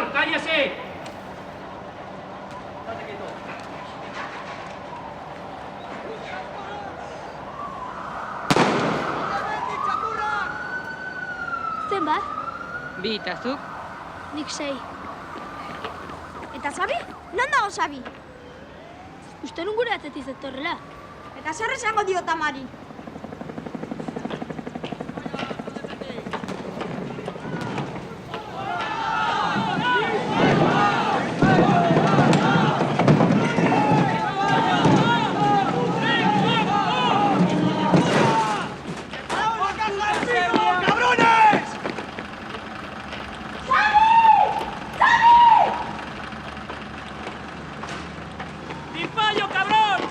Señor, cállese. Zenbat? Bi eta zuk? Nik 6. Eta Sabi? Non dago Sabi? Uste nun gure atzetiz etorrela. Eta zer esango dio Tamari? ¡Fallo, cabrón!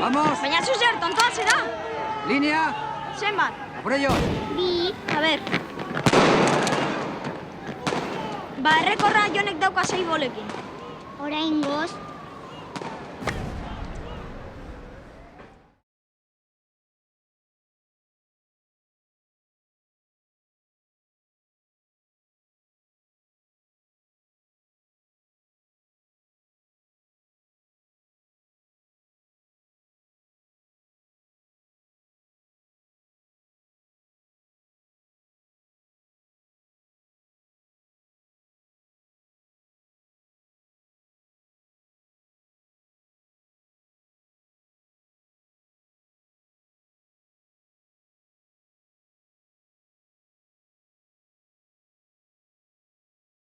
¡Vamos! Baina zuzer, tontoa zera. ¡Línea! Zenbat? ¡A por ellos! Bi, a ber. Ba, errekorra jonek dauka 6 bolekin. Oraingoz,